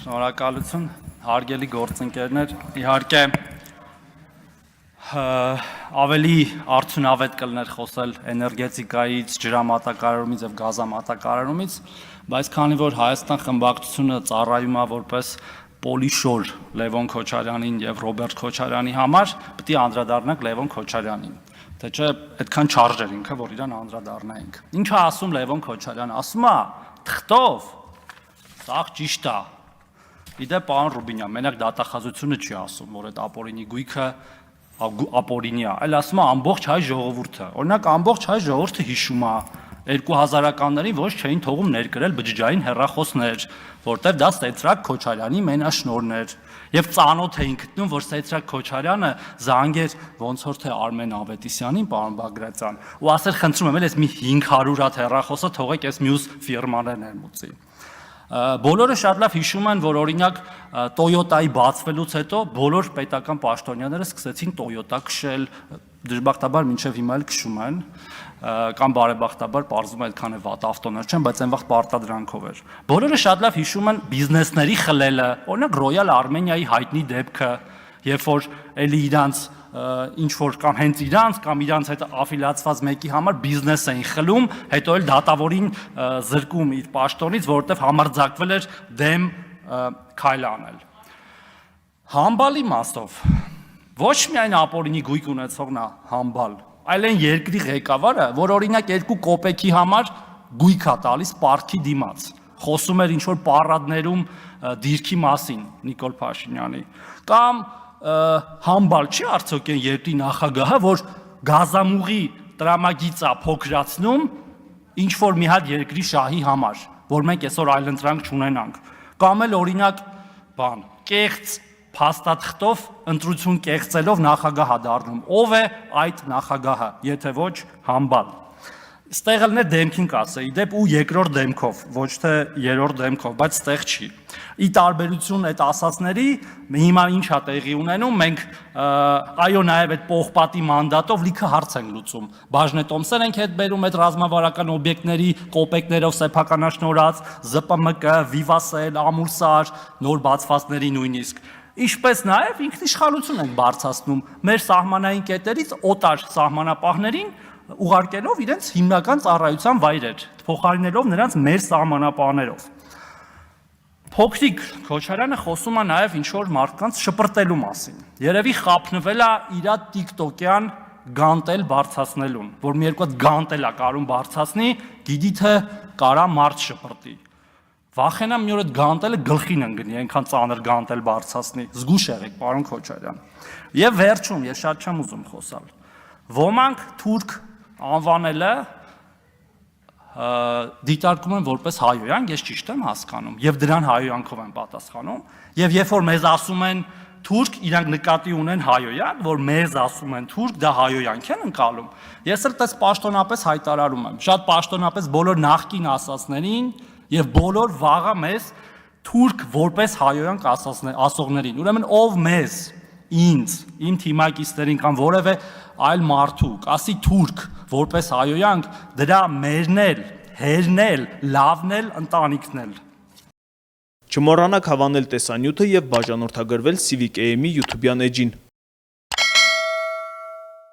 Շնորհակալություն, հարգելի գործընկերներ, իհարկե ավելի արդյունավետ կլներ խոսել էներգետիկայից, ջրամատակարարումից եւ գազամատակարարումից, բայց քանի որ Հայաստան խմբակցությունը ծառայում է որպես Պոլիշոր Լևոն Քոչարյանին եւ Ռոբերտ Քոչարյանի համար, պետք է անդրադառնանք Լևոն Քոչարյանին։ Թե չէ, այդքան չարժ էր ինքը, որ իրան անդրադառնայինք։ Ինչ է ասում Լևոն Քոչարյանը, ասում է թղթով, սա ճիշտ է։ Իդե պարոն Ռուբինյան, մենակ դատախազությունը չի ասում, որ այդ ապօրինի գույքը ապօրինի է, այլ ասում է ամբողջ հայ ժողովուրդը։ Օրինակ ամբողջ հայ ժողովուրդը հիշում է 2000-ականներին ոչ չէին թողում ներկրել բջջային հեռախոսներ, որտեղ դա Սեյցրակ Քոչարյանի մենաշնորհն էր, եւ ծանոթ էին գտնում, որ Սեյցրակ Քոչարյանը զանգեր ոնց որ թե Արմեն Ավետիսյանին, պարոն Բագրատյան, ու ասել խնդրում եմ, այս մի 500 հատ հեռախոսը թողեք այս մյուս ֆիրմաներն ներմուծի։ Բոլորը շատ լավ հիշում են, որ օրինակ Toyota-ի բացվելուց հետո բոլոր պետական պաշտոնյաները սկսեցին Toyota քշել, դժբախտաբար մինչև հիմա էլ քշում են, կամ բարեբախտաբար պարզվում է այդքան է վատ ավտոներ չեն, բայց այն վաղ պարտադրանքով էր։ Բոլորը շատ լավ հիշում են բիզնեսների խլելը, օրինակ Royal Armenia-ի հայտնի դեպքը, երբ որ էլի իրանց ինչ որ կամ հենց իրանց կամ իրանց հետ աֆիլիացված մեկի համար բիզնես էին խլում, հետո էլ դատավորին զրկում իր պաշտոնից, որովհետև համարձակվել էր դեմ քայլ անել։ Համբալի մասով ոչ միայն ապօրինի գույք ունեցողն է համբալ, այլ այն երկրի ղեկավարը, որ օրինակ 2 կոպեքի համար գույք է տալիս պարտքի դիմաց, խոսում էր ինչ որ պարադներում դիրքի մասին Նիկոլ Փաշինյանի, կամ համբալ չի արդյոք այն երկրի նախագահը, որ գազամուղի տրամագիծա փոքրացնում ինչ որ մի հատ երկրի շահի համար, որ մենք այսօր այլընտրանք չունենանք, կամ էլ օրինակ կեղծ փաստաթղթով ընտրություն կեղծելով նախագահ է դառնում, ով է այդ նախագահը, եթե ոչ համբալ։ Ստեղ էլ ներ դեմքին կասեի, դեպ ու երկրորդ դեմքով, ոչ թե երրորդ դեմքով, բայց ստեղ չի։ Ի տարբերություն այդ ասածների, հիմա ինչ է տեղի ունենում, մենք այո նաև այդ պողպատի մանդատով լիքը հարց ենք լուծում։ Բաժնետոմսեր ենք հետ բերում այդ ռազմավարական օբյեկտների կոպեկներով սեփականաշնորհած, ԶՊՄԿ, Վիվասել, Ամուրսար, նոր բացվածների նույնիսկ։ Ինչպես նաև ինքնիշխանություն ենք բարձրացնում մեր սահմանային կետերից օտար սահմանապահներին ուղարկելով իրենց հիմնական ծառայության վայրեր, փոխարինելով նրանց մեր սահմանապահներով։ Փոքրիկ Քոչարյանը խոսում է նաև ինչ-որ մարդկանց շպրտելու մասին։ Երևի խափնվել է իր տիկտոկյան գանտել բարձրացնելուն, որ մի երկու հատ գանտել է կարում բարձրացնի, գիտի թե կարա մարդ շպրտի։ Վախենամ մի օր այդ գանտելը գլխին ընկնի, այնքան ծանր գանտել բարձրացնի։ Զգուշ եղեք, պարոն Քոչարյան։ Եվ վերջում, ես շատ չեմ ուզում խոսալ։ Ոմանք թուրք անվանելը դիտարկում են որպես հայոյանք, ես ճիշտ եմ հասկանում, եւ դրան հայոյանքով են պատասխանում, եւ երբ որ մեզ ասում են թուրք, իրանք նկատի ունեն հայոյանք, որ մեզ ասում են թուրք, դա հայոյանք են ընկալում։ Ես էլ դες պաշտոնապես հայտարարում եմ, շատ պաշտոնապես բոլոր նախկին ասածներին եւ բոլոր վաղը մեզ թուրք որպես հայոյանք ասողներին։ Ուրեմն ով մեզ, ինձ, իմ թիմակիցներին կամ որևէ այլ մարդու ասի թուրք որպես հայոյանք, դրա մերն էլ, հերն էլ, լավն էլ, ընտանիքն էլ։ Չմոռանաք հավանել տեսանյութը եւ բաժանորդագրվել Civic AM-ի YouTube-յան էջին։